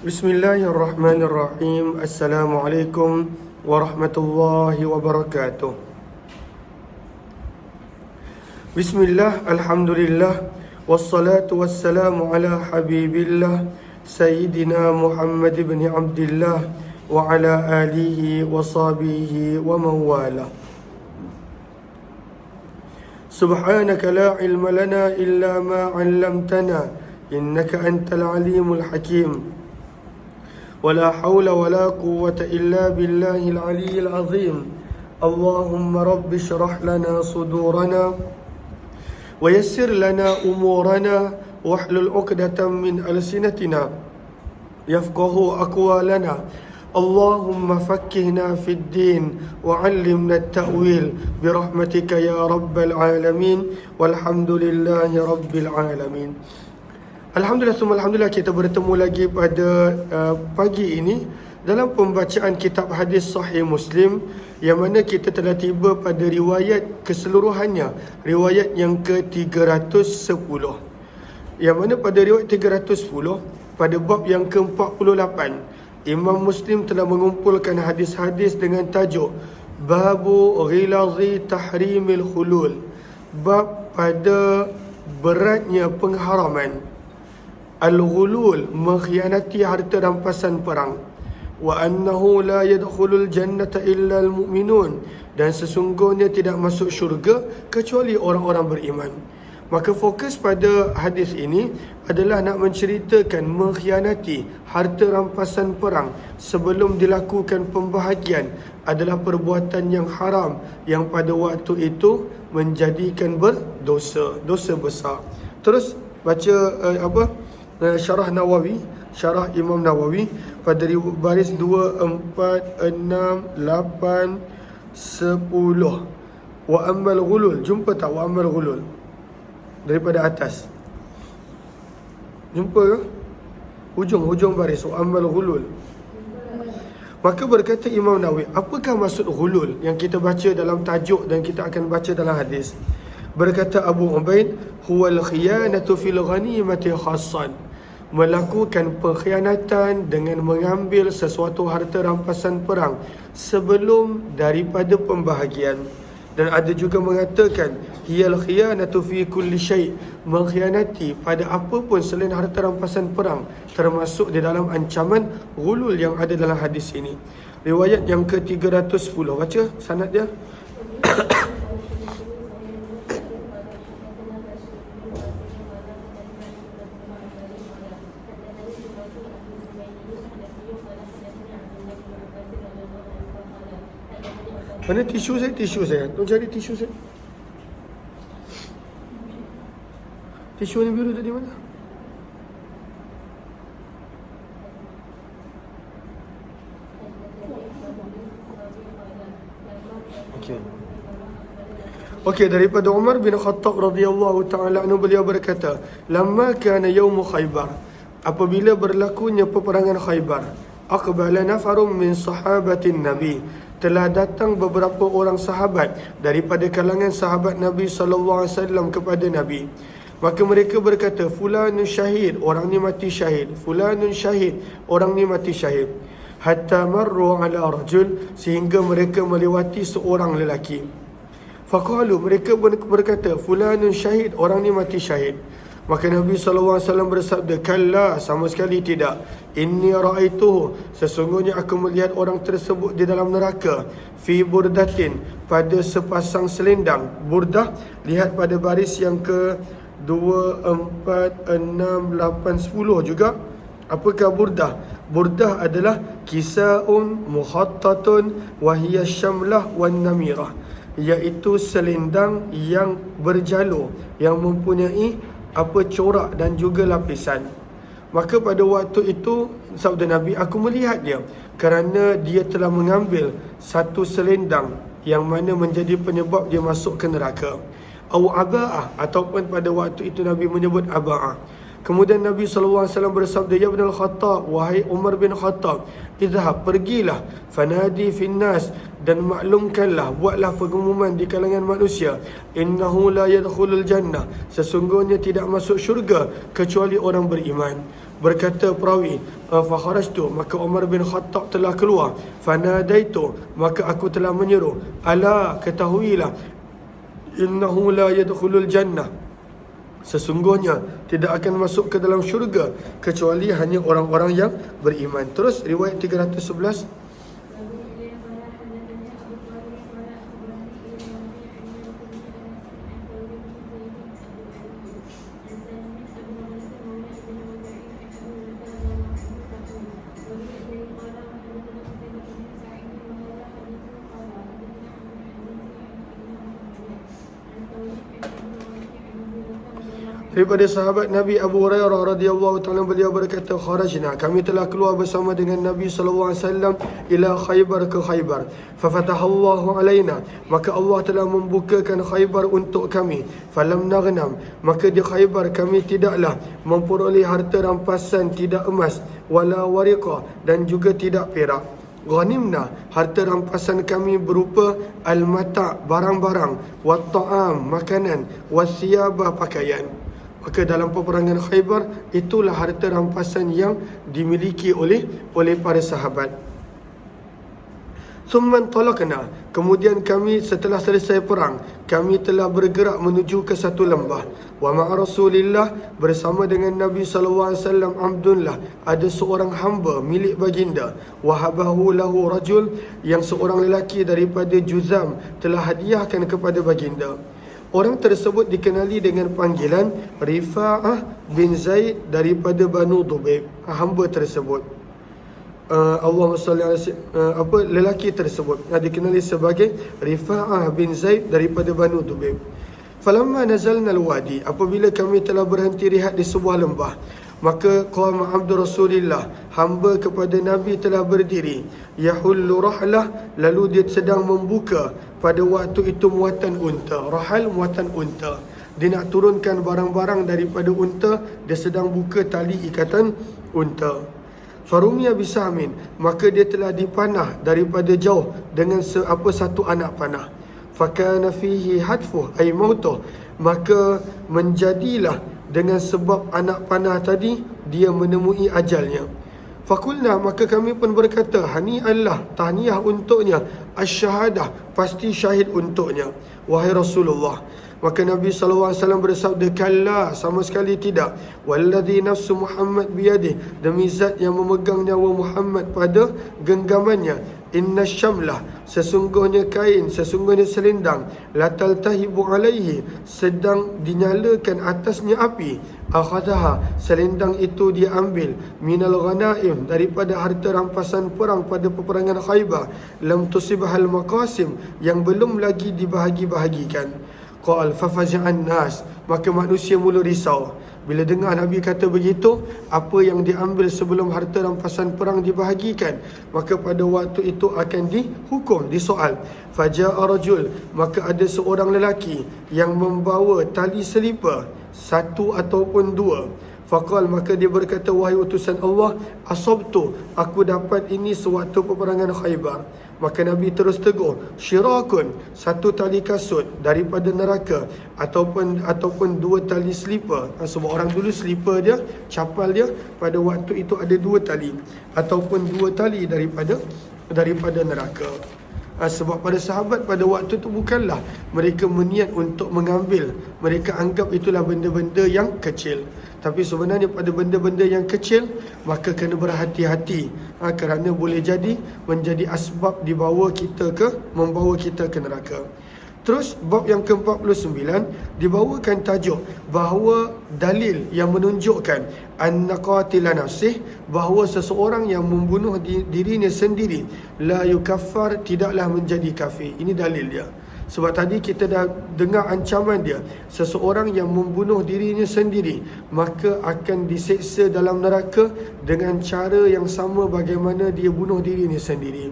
Bismillahirrahmanirrahim. Assalamualaikum warahmatullahi wabarakatuh. Bismillah, alhamdulillah, wassalatu wassalamu ala habibillah Sayyidina Muhammad ibn Abdillah wa ala alihi wa sahbihi wa mawala. Subhanaka la ilma lana illa ma 'allamtana innaka antal alimul hakim. ولا حول ولا قوة إلا بالله العلي العظيم. اللهم رب اشرح لنا صدورنا ويسر لنا أمورنا واحلل عقدة من ألسنتنا يفقه أقوالنا. اللهم فقهنا في الدين وعلمنا التأويل برحمتك يا رب العالمين والحمد لله رب العالمين. Alhamdulillah, kita bertemu lagi pada pagi ini dalam pembacaan kitab hadis Sahih Muslim, yang mana kita telah tiba pada riwayat keseluruhannya, riwayat yang ke-310. Yang mana pada riwayat 310, pada bab yang ke-48, Imam Muslim telah mengumpulkan hadis-hadis dengan tajuk Babu Ghilazi Tahrimil Khulul, bab pada beratnya pengharaman al-ghulul, mengkhianati harta rampasan perang. Wa annahu la yadkhulul jannata illa al-mu'minun, dan sesungguhnya tidak masuk syurga kecuali orang-orang beriman. Maka fokus pada hadis ini adalah nak menceritakan mengkhianati harta rampasan perang sebelum dilakukan pembahagian adalah perbuatan yang haram, yang pada waktu itu menjadikan berdosa, dosa besar. Terus baca syarah Nawawi, syarah Imam Nawawi pada baris 2, 4, 6, 8, 10. Wa ammal ghulul, jumpa tak wa ammal ghulul daripada atas? Jumpa ke? Hujung baris wa ammal ghulul. Maka berkata Imam Nawawi, apakah maksud ghulul yang kita baca dalam tajuk dan kita akan baca dalam hadis? Berkata Abu Ubaid, huwal khiyanatu fil ghanimati khassan, melakukan pengkhianatan dengan mengambil sesuatu harta rampasan perang sebelum daripada pembahagian. Dan ada juga mengatakan hiyal khiyanatu fi kulli syai', mengkhianati pada apa pun selain harta rampasan perang, termasuk di dalam ancaman ghulul yang ada dalam hadis ini. Riwayat yang ke-310, baca sanad dia. Mana tisu saya? Tolong cari tisu saya. Tisu yang biru tadi mana? Okey, daripada Umar bin Khattab radhiyallahu taala anhu, beliau berkata, "Lamma kana yaum Khaybar", apabila berlakunya peperangan Khaybar, "aqbala nafarun min sahabatin Nabi", telah datang beberapa orang sahabat daripada kalangan sahabat Nabi sallallahu alaihi wasallam kepada Nabi. Maka mereka berkata, fulanun syahid, orang ni mati syahid, fulanun syahid, orang ni mati syahid. Hatta marru ala rajul, sehingga mereka melewati seorang lelaki. Faqalu, mereka berkata, fulanun syahid, orang ni mati syahid. Maka Nabi SAW bersabda, kalla, sama sekali tidak. Inni ra'aituhu, sesungguhnya aku melihat orang tersebut di dalam neraka. Fi burdatin, pada sepasang selendang. Burdah, lihat pada baris yang ke 2, 4, 6, 8, 10 juga. Apakah burdah? Burdah adalah kisaun muhattatun wahiyya syamlah wan namirah, iaitu selendang yang berjalur, yang mempunyai corak dan juga lapisan. Maka pada waktu itu, sabda Nabi, aku melihat dia kerana dia telah mengambil satu selendang yang mana menjadi penyebab dia masuk ke neraka. Au aba'ah, ataupun pada waktu itu Nabi menyebut aba'ah. Kemudian Nabi SAW bersabda, ya Ibn al-Khattab, wahai Umar bin Khattab, idhab, pergilah, fanadi finnas, dan maklumkanlah, buatlah pengumuman di kalangan manusia, innahu la yadkhulul jannah, sesungguhnya tidak masuk syurga kecuali orang beriman. Berkata perawi, fa kharajtu, maka Umar bin Khattab telah keluar. Fanadaitu, maka aku telah menyeru, ala, ketahuilah, innahu la yadkhulul jannah, sesungguhnya tidak akan masuk ke dalam syurga kecuali hanya orang-orang yang beriman. Terus riwayat 311. Daripada sahabat Nabi Abu Hurairah radhiyallahu ta'ala, beliau berkata, kharajna, kami telah keluar bersama dengan Nabi sallallahu alaihi wasallam ila Khaybar, ke Khaybar. Fafatahallahu alaina, maka Allah telah membukakan Khaybar untuk kami. Falam naghnam, maka di Khaybar kami tidaklah memperoleh harta rampasan, tidak emas, wala wariqa, dan juga tidak perak. Ghanimna, harta rampasan kami berupa al-mata', barang-barang, wa ta'am, makanan, wa thiyaba, pakaian. Maka dalam peperangan Khaybar, itulah harta rampasan yang dimiliki oleh para sahabat. Thumman talaqna, kemudian kami setelah selesai perang, kami telah bergerak menuju ke satu lembah. Wa ma'a Rasulillah, bersama dengan Nabi SAW, Abdullah, ada seorang hamba milik baginda. Wahabahu lahu rajul, yang seorang lelaki daripada Juzam telah hadiahkan kepada baginda. Orang tersebut dikenali dengan panggilan Rifa'ah bin Zaid daripada Banu Dubaib. Hamba tersebut, Allahumma salli ala lelaki tersebut dikenali sebagai Rifa'ah bin Zaid daripada Banu Dubaib. Falamma nazalna al-wadi, apabila kami telah berhenti rehat di sebuah lembah, maka qama abdu Rasulillah, hamba kepada Nabi telah berdiri. Yahullu rahlah, lalu dia sedang membuka pada waktu itu muatan unta. Rahal, muatan unta. Dia nak turunkan barang-barang daripada unta, dia sedang buka tali ikatan unta. Farumiya bisamin, maka dia telah dipanah daripada jauh dengan satu anak panah. Fakana fihi hadfuh ay mautuh, maka menjadilah dengan sebab anak panah tadi dia menemui ajalnya. Fakulna, maka kami pun berkata, hani Allah, tahniah untuknya, asyahadah, pasti syahid untuknya, wahai Rasulullah. Maka Nabi SAW bersabda, kalla, sama sekali tidak. Walladhi nafsu Muhammad biyadih, demi zat yang memegang nyawa Muhammad pada genggamannya. Inna syamlah, sesungguhnya kain, sesungguhnya selendang, latal tahibu alaihi, sedang dinyalakan atasnya api. Akhadaha, selendang itu dia ambil, minal ghanaim, daripada harta rampasan perang pada peperangan Khaybar. Lam tusibhal maqasim, yang belum lagi dibahagi-bahagikan. Qal fafaza'an nas, maka manusia mula risau bila dengar Nabi kata begitu. Apa yang diambil sebelum harta rampasan perang dibahagikan, maka pada waktu itu akan dihukum, disoal. Faja'a rajul, maka ada seorang lelaki yang membawa tali selipar, satu ataupun dua. Faqal, maka dia berkata, wahai utusan Allah, asabtu, aku dapat ini sewaktu peperangan Khaybar. Maka Nabi terus tegur, syirakun, satu tali kasut daripada neraka, ataupun dua tali selipar. Sebab orang dulu selipar dia, capal dia, pada waktu itu ada dua tali, ataupun dua tali daripada neraka. Sebab pada sahabat pada waktu itu bukanlah mereka berniat untuk mengambil, mereka anggap itulah benda-benda yang kecil. Tapi sebenarnya pada benda-benda yang kecil, maka kena berhati-hati, kerana boleh jadi menjadi asbab membawa kita ke neraka. Terus bab yang ke-49 dibawakan tajuk bahawa dalil yang menunjukkan anna qatila nafsih, bahawa seseorang yang membunuh dirinya sendiri la yukaffar, tidaklah menjadi kafir. Ini dalil dia. Sebab tadi kita dah dengar ancaman dia, seseorang yang membunuh dirinya sendiri maka akan diseksa dalam neraka dengan cara yang sama bagaimana dia bunuh dirinya sendiri.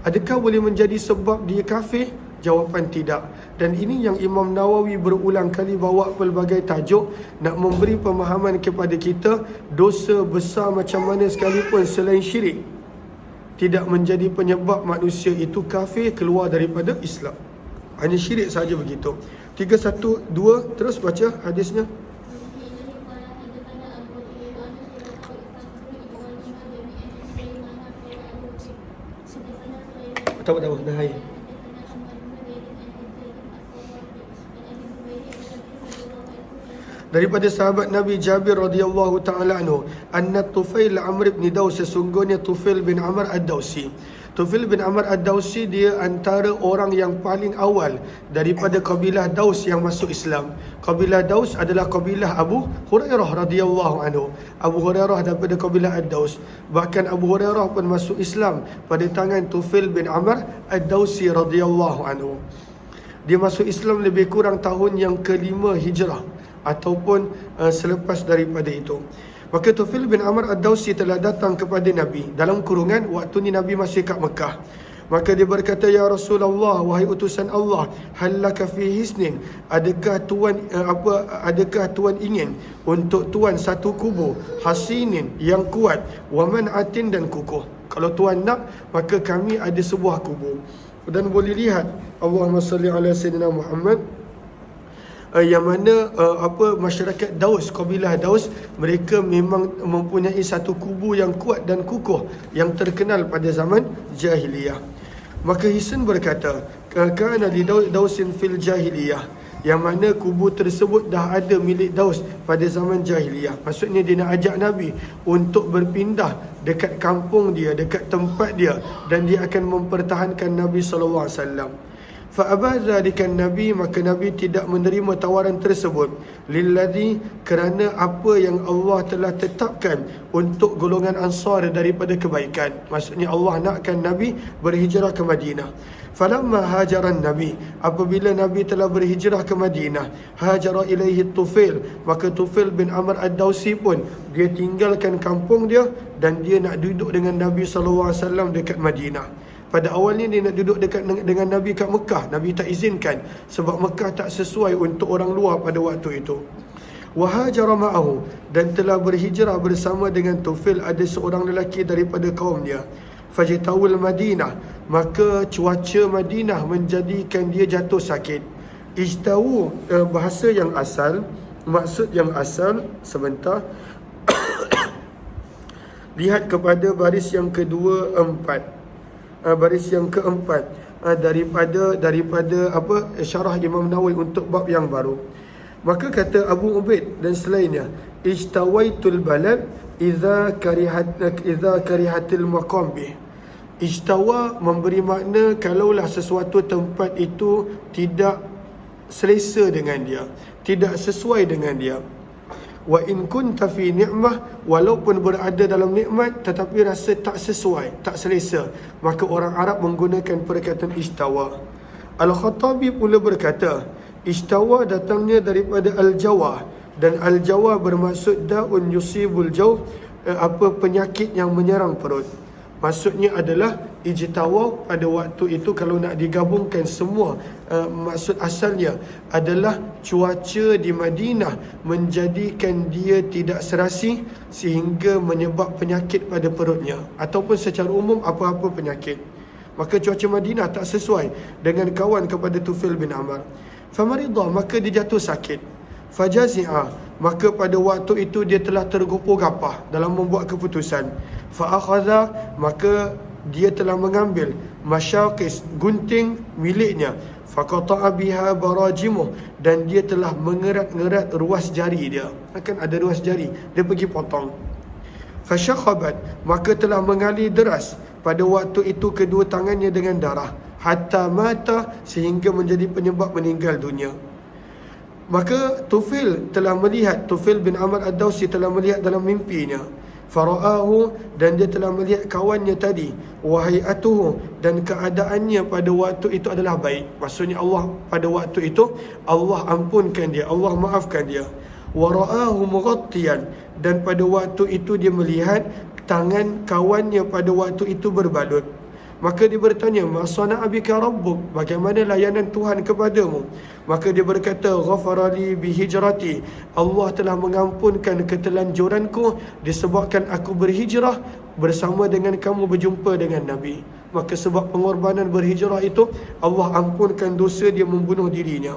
Adakah boleh menjadi sebab dia kafir? Jawapan tidak. Dan ini yang Imam Nawawi berulang kali bawa pelbagai tajuk, nak memberi pemahaman kepada kita, dosa besar macam mana sekalipun selain syirik tidak menjadi penyebab manusia itu kafir, keluar daripada Islam. Hanya syirik saja begitu. 312, terus baca hadisnya. tahu dah hai. Daripada sahabat Nabi Jabir radhiyallahu taala anhu, anna Tufail Amr bin Daus, sesungguhnya Tufail bin Amr ad-Dausi. Tufail bin Amr ad-Dausi dia antara orang yang paling awal daripada kabilah Daus yang masuk Islam. Kabilah Daus adalah kabilah Abu Hurairah radhiyallahu anhu. Abu Hurairah daripada kabilah ad-Daus. Bahkan Abu Hurairah pun masuk Islam pada tangan Tufail bin Amr ad-Dausi radhiyallahu anhu. Dia masuk Islam lebih kurang tahun yang ke-5 Hijrah ataupun selepas daripada itu. Maka Tufail bin Amr ad-Dausi telah datang kepada Nabi dalam kurungan waktu ni Nabi masih kat Mekah. Maka dia berkata, ya Rasulullah, wahai utusan Allah, halaka fi hisnin, adakah tuan ingin untuk tuan satu kubur, hasinin yang kuat, wa man'atin dan kukuh. Kalau tuan nak, maka kami ada sebuah kubur. Dan boleh lihat Allahumma salli ala sayyidina Muhammad, yang mana masyarakat Daus, kabilah Daus, mereka memang mempunyai satu kubu yang kuat dan kukuh yang terkenal pada zaman jahiliyah. Maka Hisan berkata, kana li Dausin fil jahiliyah, yang mana kubu tersebut dah ada milik Daus pada zaman jahiliyah. Maksudnya dia nak ajak Nabi untuk berpindah dekat kampung dia, dekat tempat dia, dan dia akan mempertahankan Nabi SAW. Fa'abadzalikan Nabi, maka Nabi tidak menerima tawaran tersebut. Lilladhi, kerana apa yang Allah telah tetapkan untuk golongan Ansar daripada kebaikan. Maksudnya Allah nakkan Nabi berhijrah ke Madinah. Falamma hajaran Nabi, apabila Nabi telah berhijrah ke Madinah, hajara ilaihi Tufail, maka Tufail bin Amr ad-Dausi pun dia tinggalkan kampung dia dan dia nak duduk dengan Nabi SAW dekat Madinah. Pada awalnya dia nak duduk dekat dengan Nabi kat Mekah. Nabi tak izinkan sebab Mekah tak sesuai untuk orang luar pada waktu itu. Wahajara ma'ahu, dan telah berhijrah bersama dengan Tufail ada seorang lelaki daripada kaum dia. Fajtawul Madinah, maka cuaca Madinah menjadikan dia jatuh sakit. Ijtawu, bahasa yang asal, maksud yang asal, sebentar. Lihat kepada baris yang kedua empat. Baris yang keempat daripada syarah Imam Nawawi untuk bab yang baru. Maka kata Abu Ubaid dan selainnya, ijtawaitul balad idza karihatil maqam bih. Ijtawa memberi makna kalaulah sesuatu tempat itu tidak selesa dengan dia, tidak sesuai dengan dia. Wa in kunta fi ni'mah, walaupun berada dalam nikmat tetapi rasa tak sesuai, tak selesa, maka orang Arab menggunakan perkataan istawa. Al-Khattabi pula berkata, istawa datangnya daripada al-jawa, dan al-jawa bermaksud da'un yusibul jawf, penyakit yang menyerang perut. Maksudnya adalah ijtawa pada waktu itu kalau nak digabungkan semua, maksud asalnya adalah cuaca di Madinah menjadikan dia tidak serasi sehingga menyebab penyakit pada perutnya, ataupun secara umum apa-apa penyakit. Maka cuaca Madinah tak sesuai dengan kawan kepada Tufail bin Amr. Famaridah, maka dia jatuh sakit. Fajazi'a, maka pada waktu itu dia telah tergopoh-gapah dalam membuat keputusan. Fa'akhadha, maka dia telah mengambil masyaqis, gunting miliknya. Faqata'a biha barajimuh, dan dia telah mengerat-ngerat ruas jari dia. Akan ada ruas jari, dia pergi potong. Fasyakhabat, maka telah mengalir deras pada waktu itu kedua tangannya dengan darah. Hatta mata, sehingga menjadi penyebab meninggal dunia. Maka Tufail bin Amr ad-Dausi telah melihat dalam mimpinya. Fara'ahu, dan dia telah melihat kawannya tadi. Wahai'atuhu, dan keadaannya pada waktu itu adalah baik. Maksudnya Allah pada waktu itu, Allah ampunkan dia, Allah maafkan dia. Wara'ahu mughattiyan, dan pada waktu itu dia melihat tangan kawannya pada waktu itu berbalut. Maka dia bertanya, ma sana'a bika rabbuk, bagaimana layanan Tuhan kepadamu? Maka dia berkata, ghafarali bihijrati, Allah telah mengampunkan ketelanjuranku disebabkan aku berhijrah bersama dengan kamu berjumpa dengan Nabi. Maka sebab pengorbanan berhijrah itu, Allah ampunkan dosa dia membunuh dirinya.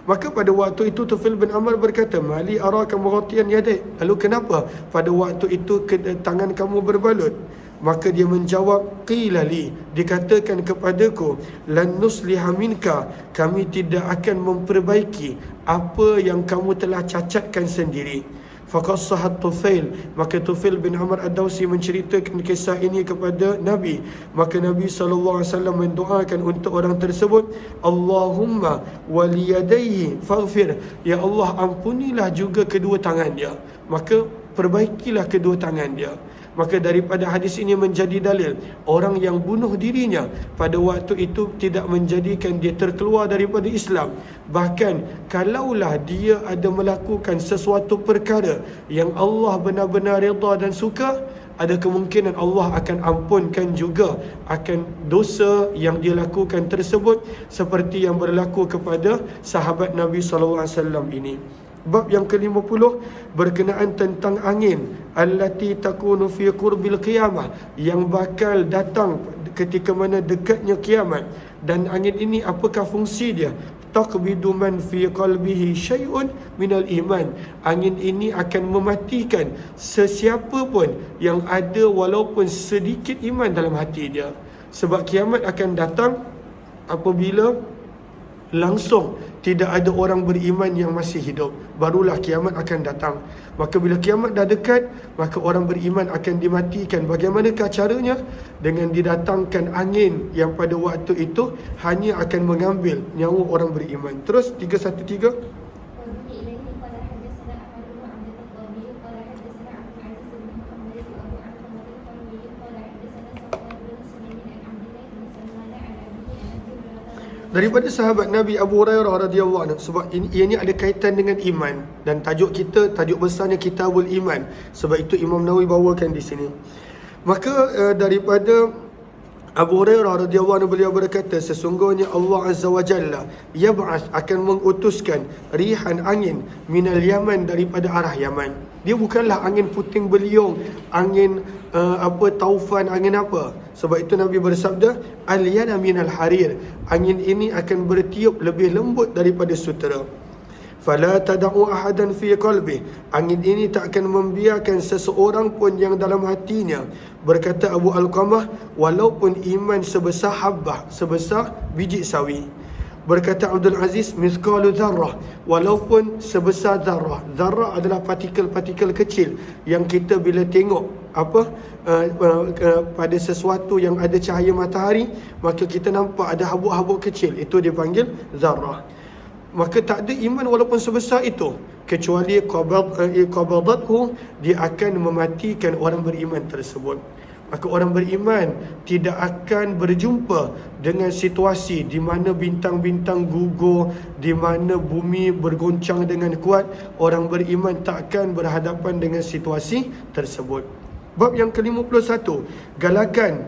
Maka pada waktu itu Tufail bin Amr berkata, mali araka mughatiyan yadik, lalu kenapa pada waktu itu tangan kamu berbalut? Maka dia menjawab, qila li, dikatakan kepadaku, lan nusliha minka, kami tidak akan memperbaiki apa yang kamu telah cacatkan sendiri. Faqassahat Tufail, maka Tufail bin Amr Ad-Dawsi menceritakan kisah ini kepada Nabi. Maka Nabi SAW mendoakan untuk orang tersebut, Allahumma waliyadaihi faghfir, ya Allah ampunilah juga kedua tangan dia, maka perbaikilah kedua tangan dia. Maka daripada hadis ini menjadi dalil, orang yang bunuh dirinya pada waktu itu tidak menjadikan dia terkeluar daripada Islam. Bahkan kalaulah dia ada melakukan sesuatu perkara yang Allah benar-benar redha dan suka, ada kemungkinan Allah akan ampunkan juga akan dosa yang dia lakukan tersebut, seperti yang berlaku kepada sahabat Nabi SAW ini. Bab yang ke-50 berkenaan tentang angin allati takunu fi qurbil qiyamah, yang bakal datang ketika mana dekatnya kiamat. Dan angin ini apakah fungsi dia? Taqbidu man fi qalbihi syai'un minal iman. Angin ini akan mematikan sesiapa pun yang ada walaupun sedikit iman dalam hati dia. Sebab kiamat akan datang apabila langsung tidak ada orang beriman yang masih hidup, barulah kiamat akan datang. Maka bila kiamat dah dekat, maka orang beriman akan dimatikan. Bagaimanakah caranya? Dengan didatangkan angin yang pada waktu itu hanya akan mengambil nyawa orang beriman. Terus 313. Daripada sahabat Nabi Abu Hurairah radhiyallahu anhu, sebab ini ada kaitan dengan iman, dan tajuk kita, tajuk besarnya Kitabul Iman. Sebab itu Imam Nawawi bawakan di sini. Maka daripada Abu Hurairah radhiyallahu anhu, beliau berkata, sesungguhnya Allah Azza wa Jalla yab'ath, akan mengutuskan rihan angin minal Yaman, daripada arah Yaman. Dia bukanlah angin puting beliung, angin taufan, angin apa. Sebab itu Nabi bersabda, al-yana minal harir, angin ini akan bertiup lebih lembut daripada sutera. Fala tada'u ahadan fi qalbi, angin ini tak akan membiarkan seseorang pun yang dalam hatinya. Berkata Abu Alqamah, walaupun iman sebesar habbah, sebesar biji sawi. Berkata Abdul Aziz, mithqalu dzarrah, walaupun sebesar zarrah. Zarrah adalah partikel-partikel kecil yang kita bila tengok pada sesuatu yang ada cahaya matahari, maka kita nampak ada habuk-habuk kecil, itu dipanggil zarrah. Maka tak ada iman walaupun sebesar itu, kecuali qabadathu, dia akan mematikan orang beriman tersebut. Maka orang beriman tidak akan berjumpa dengan situasi di mana bintang-bintang gugur, di mana bumi bergoncang dengan kuat. Orang beriman tak akan berhadapan dengan situasi tersebut. Bab yang ke-51, galakan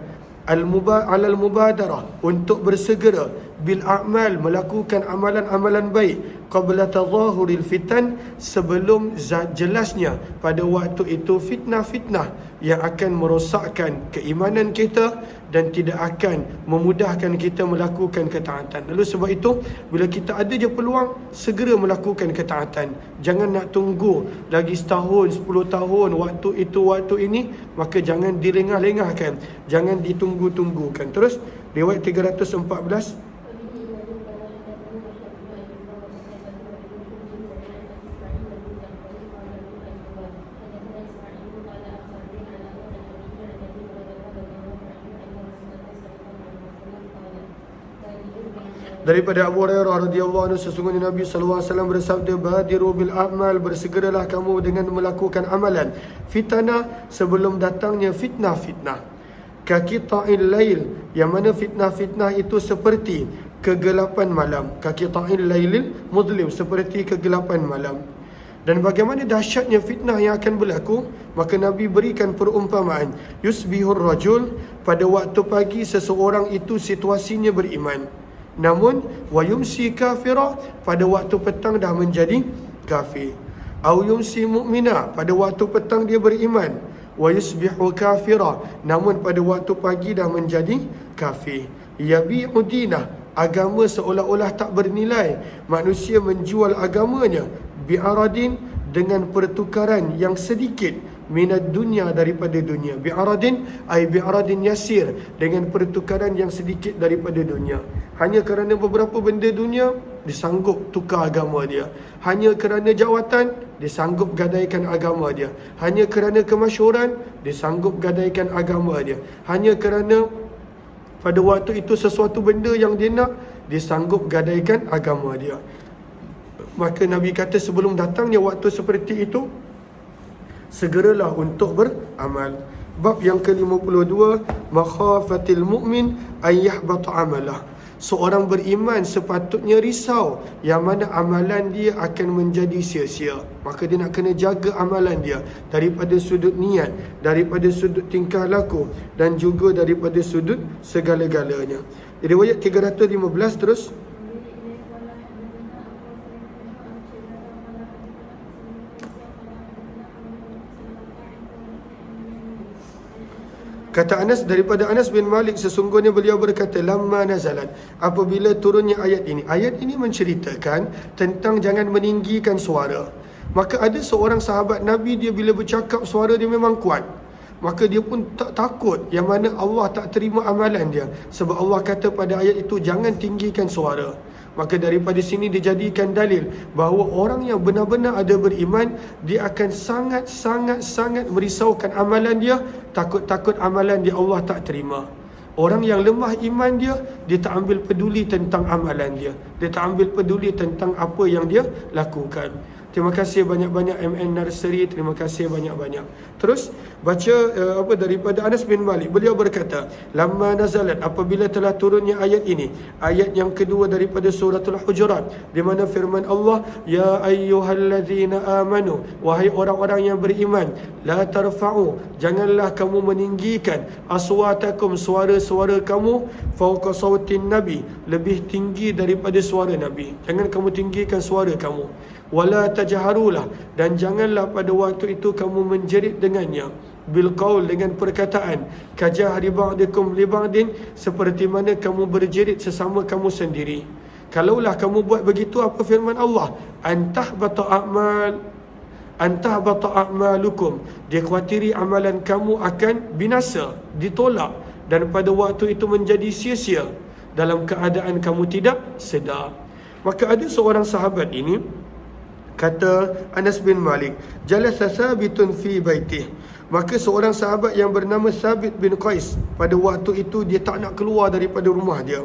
alal mubadarah, untuk bersegera bil a'mal, melakukan amalan-amalan baik, qabla tadhahuril fitan, sebelum jelasnya pada waktu itu fitnah-fitnah yang akan merosakkan keimanan kita dan tidak akan memudahkan kita melakukan ketaatan. Lalu sebab itu, bila kita ada je peluang, segera melakukan ketaatan. Jangan nak tunggu lagi setahun, 10 tahun, waktu itu, waktu ini. Maka jangan dilengah-lengahkan, jangan ditunggu-tunggukan. Terus riwayat 314. Daripada Abu Hurairah radhiyallahu anhu, sesungguhnya Nabi sallallahu alaihi wasallam bersabda, badiru bil a'mal, bersegeralah kamu dengan melakukan amalan, fitnah, sebelum datangnya fitnah-fitnah. Kaqita'il lail, yang mana fitnah-fitnah itu seperti kegelapan malam. Kaqita'il lailil mudlim, seperti kegelapan malam. Dan bagaimana dahsyatnya fitnah yang akan berlaku, maka Nabi berikan perumpamaan, yusbihur rajul, pada waktu pagi seseorang itu situasinya beriman, namun wayumsi kafira, pada waktu petang dah menjadi kafir. Au yumsi mu'mina, pada waktu petang dia beriman, wa yusbihu kafira, namun pada waktu pagi dah menjadi kafir. Yabi'u dinah, agama seolah-olah tak bernilai. Manusia menjual agamanya bi'aradin, dengan pertukaran yang sedikit, minad dunya, daripada dunia. Bi'aradin ay bi'aradin yasir, dengan pertukaran yang sedikit daripada dunia. Hanya kerana beberapa benda dunia, disanggup tukar agama dia. Hanya kerana jawatan, disanggup gadaikan agama dia. Hanya kerana kemasyhuran, disanggup gadaikan agama dia. Hanya kerana pada waktu itu sesuatu benda yang dia nak, disanggup gadaikan agama dia. Maka Nabi kata sebelum datangnya waktu seperti itu, segeralah untuk beramal. Bab yang ke-52, makhafatil mu'min ay yahbata amalah. Seorang beriman sepatutnya risau yang mana amalan dia akan menjadi sia-sia. Maka dia nak kena jaga amalan dia daripada sudut niat, daripada sudut tingkah laku, dan juga daripada sudut segala-galanya. Riwayat 315 terus. Kata Anas, daripada Anas bin Malik, sesungguhnya beliau berkata, lamma nazalat, apabila turunnya ayat ini. Ayat ini menceritakan tentang jangan meninggikan suara. Maka ada seorang sahabat Nabi, dia bila bercakap suara dia memang kuat. Maka dia pun tak takut yang mana Allah tak terima amalan dia. Sebab Allah kata pada ayat itu, jangan tinggikan suara. Maka daripada sini dijadikan dalil bahawa orang yang benar-benar ada beriman, dia akan sangat merisaukan amalan dia, takut-takut amalan dia Allah tak terima. Orang yang lemah iman dia tak ambil peduli tentang amalan dia. Dia tak ambil peduli tentang apa yang dia lakukan. Terima kasih banyak-banyak MN Nursery, terima kasih banyak-banyak. Terus baca daripada Anas bin Malik, beliau berkata, lamma nazalat, apabila telah turunnya ayat ini, ayat yang kedua daripada suratul Hujurat, di mana firman Allah, ya ayyuhallazina amanu, wahai orang-orang yang beriman, la tarfa'u, janganlah kamu meninggikan aswatakum, suara-suara kamu, fauqa sautin nabi, lebih tinggi daripada suara Nabi. Jangan kamu tinggikan suara kamu. Wala tajharulah, dan janganlah pada waktu itu kamu menjerit dengannya, bil qaul, dengan perkataan, kajahri ba'dikum li ba'din, seperti mana kamu berjerit sesama kamu sendiri. Kalaulah kamu buat begitu, apa firman Allah? Antahbata a'malukum, dia khawatiri amalan kamu akan binasa, ditolak, dan pada waktu itu menjadi sia-sia dalam keadaan kamu tidak sedar. Maka ada seorang sahabat ini, kata Anas bin Malik, jalasa Thabitun fi baitih, maka seorang sahabat yang bernama Thabit bin Qais, pada waktu itu dia tak nak keluar daripada rumah dia.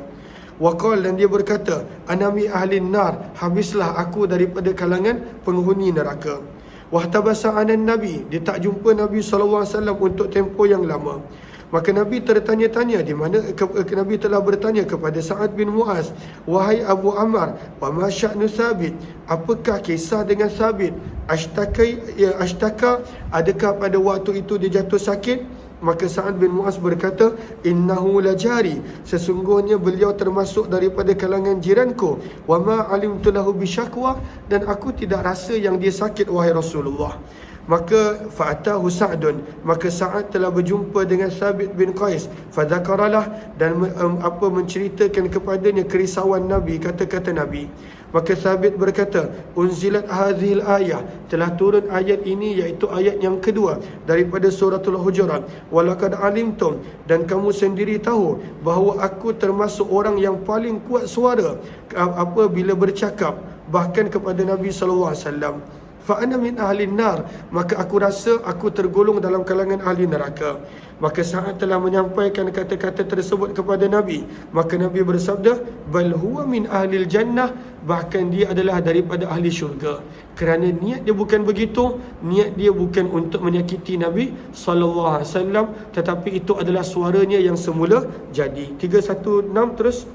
Waqal, dan dia berkata, anami ahlin nar, habislah aku daripada kalangan penghuni neraka. Wahtabasa anan Nabi, dia tak jumpa Nabi SAW untuk tempoh yang lama. Maka Nabi tertanya-tanya, di mana Nabi telah bertanya kepada Sa'ad bin Mu'az, wahai Abu Ammar, wa ma sya'nu Thabit, apakah kisah dengan Thabit? Ashtaka, adakah pada waktu itu dia jatuh sakit? Maka Sa'ad bin Mu'az berkata, innahu lajari, sesungguhnya beliau termasuk daripada kalangan jiranku, wa ma alimtu lahu bisyakwa, dan aku tidak rasa yang dia sakit, wahai Rasulullah. Maka fa'atahu Sa'dun, maka Sa'ad telah berjumpa dengan Thabit bin Qais, fadzakaralah, dan menceritakan kepadanya kerisauan Nabi, kata-kata Nabi. Maka Thabit berkata, unzilat hadhil ayah, telah turun ayat ini, iaitu ayat yang kedua daripada suratul Hujurat, walaqad alimtum, dan kamu sendiri tahu bahawa aku termasuk orang yang paling kuat suara apabila bercakap, bahkan kepada Nabi SAW. Fa'ana min ahli nar, maka aku rasa aku tergolong dalam kalangan ahli neraka. Maka Sa'ad telah menyampaikan kata-kata tersebut kepada Nabi. Maka Nabi bersabda, bal huwa min ahli jannah, bahkan dia adalah daripada ahli syurga. Kerana niat dia bukan begitu, niat dia bukan untuk menyakiti Nabi SAW, tetapi itu adalah suaranya yang semula jadi. 316 terus.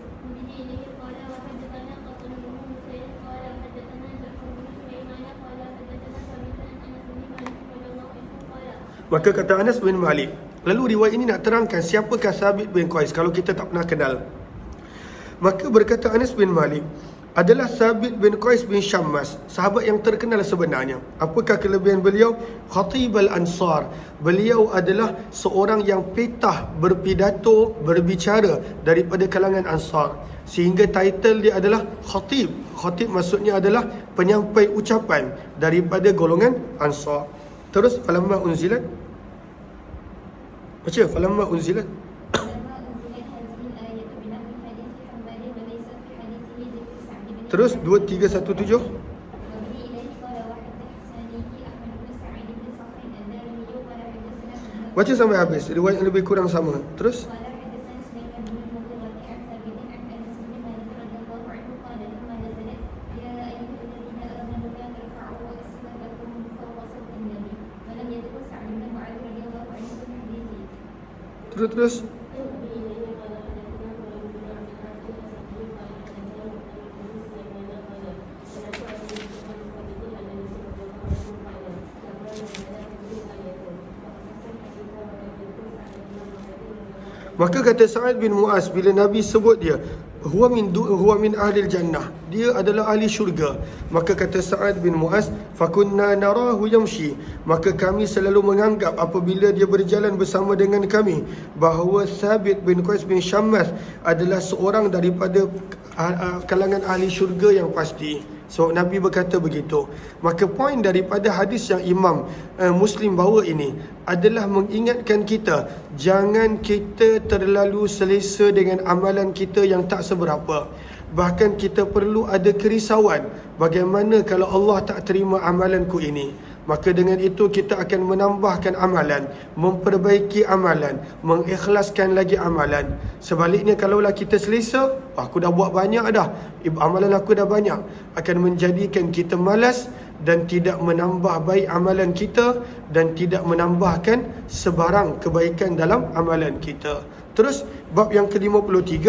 Maka kata Anas bin Malik, lalu riwayat ini nak terangkan siapakah Thabit bin Qais kalau kita tak pernah kenal. Maka berkata Anas bin Malik, adalah Thabit bin Qais bin Syammas, sahabat yang terkenal sebenarnya. Apakah kelebihan beliau? Khatib al-Ansar, beliau adalah seorang yang petah berpidato, berbicara daripada kalangan Ansar, sehingga title dia adalah Khatib. Khatib maksudnya adalah penyampai ucapan daripada golongan Ansar. Terus falamma unzilat. Baca falamma unzilat. Terus 2317. Baca sampai habis. Riwayat yang lebih kurang sama. Terus terus maka kata Sa'ad bin Mu'az bila Nabi sebut dia huwa min ahli jannah, dia adalah ahli syurga, maka kata Sa'ad bin Mu'az fakunna narahu yamshi, maka kami selalu menganggap apabila dia berjalan bersama dengan kami bahawa Thabit bin Qais bin Syammas adalah seorang daripada kalangan ahli syurga yang pasti. So Nabi berkata begitu. Maka poin daripada hadis yang Imam Muslim bawa ini adalah mengingatkan kita jangan kita terlalu selesa dengan amalan kita yang tak seberapa. Bahkan kita perlu ada kerisauan, bagaimana kalau Allah tak terima amalanku ini. Maka dengan itu kita akan menambahkan amalan, memperbaiki amalan, mengikhlaskan lagi amalan. Sebaliknya kalaulah kita selesa, aku dah buat banyak dah, amalan aku dah banyak, akan menjadikan kita malas dan tidak menambah baik amalan kita dan tidak menambahkan sebarang kebaikan dalam amalan kita. Terus bab yang ke-53,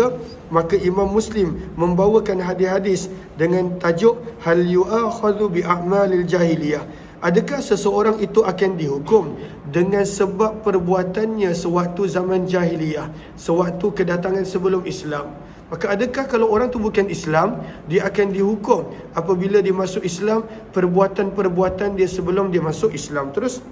maka Imam Muslim membawakan hadis-hadis dengan tajuk hal yu'akhadhu bi a'malil jahiliyah. Adakah seseorang itu akan dihukum dengan sebab perbuatannya sewaktu zaman jahiliyah, sewaktu kedatangan sebelum Islam? Maka adakah kalau orang tu bukan Islam, dia akan dihukum apabila dia masuk Islam, perbuatan-perbuatan dia sebelum dia masuk Islam? Terus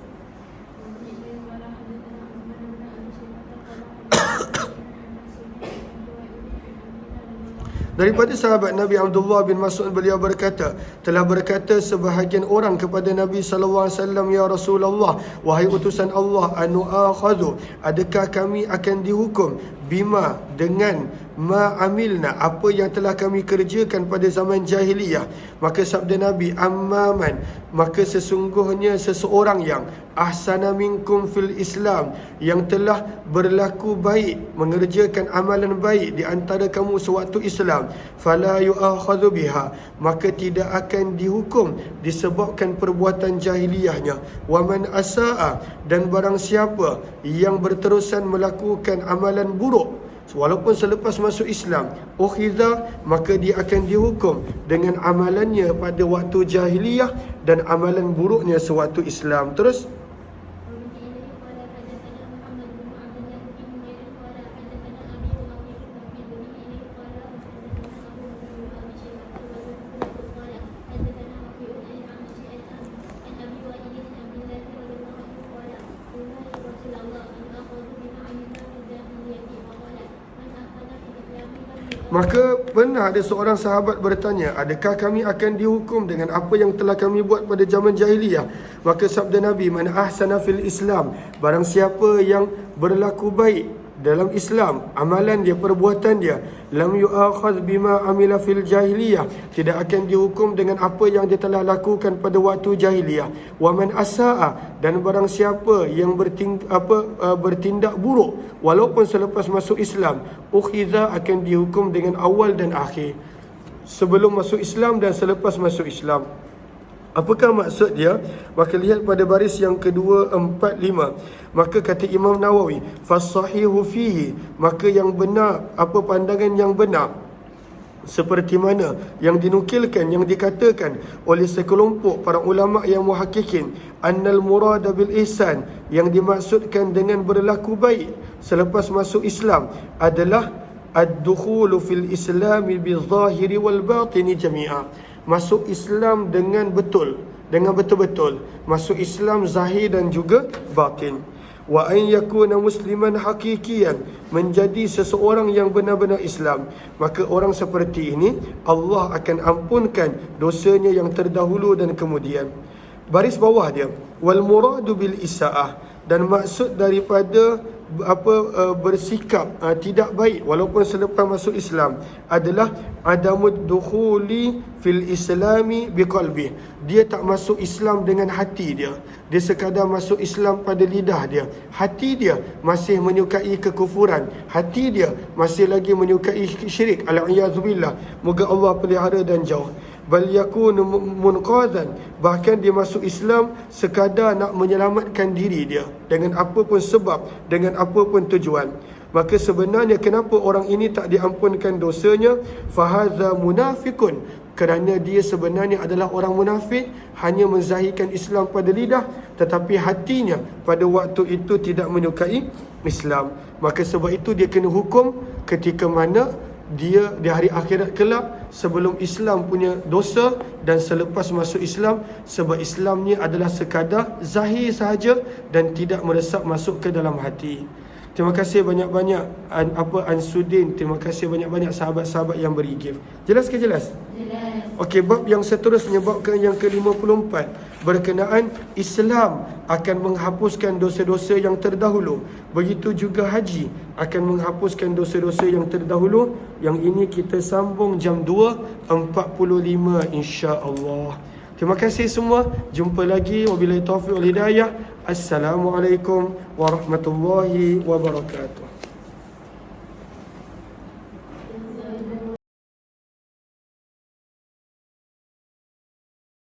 daripada sahabat Nabi Abdullah bin Mas'ud, beliau berkata, telah berkata sebahagian orang kepada Nabi SAW, ya Rasulullah, wahai utusan Allah, anu'akhadhu, adakah kami akan dihukum bima, dengan ma amilna, apa yang telah kami kerjakan pada zaman jahiliyah? Maka sabda Nabi, ammaman, maka sesungguhnya seseorang yang ahsana minkum fil Islam, yang telah berlaku baik, mengerjakan amalan baik di antara kamu sewaktu Islam, fala yu'akhadhu biha, maka tidak akan dihukum disebabkan perbuatan jahiliyahnya. Wa man asaa, dan barang siapa yang berterusan melakukan amalan buruk walaupun selepas masuk Islam, ukhidha, maka dia akan dihukum dengan amalannya pada waktu jahiliyah dan amalan buruknya sewaktu Islam. Terus maka pernah ada seorang sahabat bertanya, adakah kami akan dihukum dengan apa yang telah kami buat pada zaman jahiliyah? Maka sabda Nabi, man ahsana fil Islam, barang siapa yang berlaku baik dalam Islam, amalan dia, perbuatan dia, lam yu'akhadh bima amila fil jahiliyah, tidak akan dihukum dengan apa yang dia telah lakukan pada waktu jahiliyah. Wa man asaa, dan barang siapa yang bertindak buruk walaupun selepas masuk Islam, ukhidha, akan dihukum dengan awal dan akhir, sebelum masuk Islam dan selepas masuk Islam. Apakah maksud dia? Maka lihat pada baris yang kedua, 4, 5. Maka kata Imam Nawawi, fasahihu fihi, maka yang benar, apa pandangan yang benar, seperti mana yang dinukilkan, yang dikatakan oleh sekelompok para ulama yang muhakkikin, annal murada bil ihsan, yang dimaksudkan dengan berlaku baik selepas masuk Islam adalah ad-dukhulu fil islami bil zahiri wal batini jami'a, masuk Islam dengan betul-betul, masuk Islam zahir dan juga batin. Wa an yakuna musliman hakikian, menjadi seseorang yang benar-benar Islam, maka orang seperti ini Allah akan ampunkan dosanya yang terdahulu dan kemudian. baris bawah dia, wal muradu bil isaah, dan maksud daripada bersikap tidak baik walaupun selepas masuk Islam adalah adamud dukhuli fil islami biqalbi. Dia tak masuk Islam dengan hati dia. Dia sekadar masuk Islam pada lidah dia. Hati dia masih menyukai kekufuran. Hati dia masih lagi menyukai syirik. Al-a'yadzubillah. Moga Allah pelihara dan jauh. Bal yakunu munqadan, bahkan dia masuk Islam sekadar nak menyelamatkan diri dia dengan apa pun sebab, dengan apa pun tujuan. Maka sebenarnya kenapa orang ini tak diampunkan dosanya? Fahadza munafiqun, kerana dia sebenarnya adalah orang munafik, hanya menzahirkan Islam pada lidah tetapi hatinya pada waktu itu tidak menyukai Islam. Maka sebab itu dia kena hukum ketika mana dia di hari akhirat kelak, sebelum Islam punya dosa dan selepas masuk Islam, sebab Islam ni adalah sekadar zahir sahaja dan tidak meresap masuk ke dalam hati. Terima kasih banyak-banyak Ansudin, terima kasih banyak-banyak sahabat-sahabat yang beri gift. Jelas ke jelas? Jelas. Okey, bab yang seterusnya, bab yang ke-54 berkenaan Islam akan menghapuskan dosa-dosa yang terdahulu. Begitu juga haji akan menghapuskan dosa-dosa yang terdahulu. Yang ini kita sambung jam 2.45 insya-Allah. Terima kasih semua. Jumpa lagi. Wabillahi taufiq wal hidayah. Assalamualaikum warahmatullahi wabarakatuh.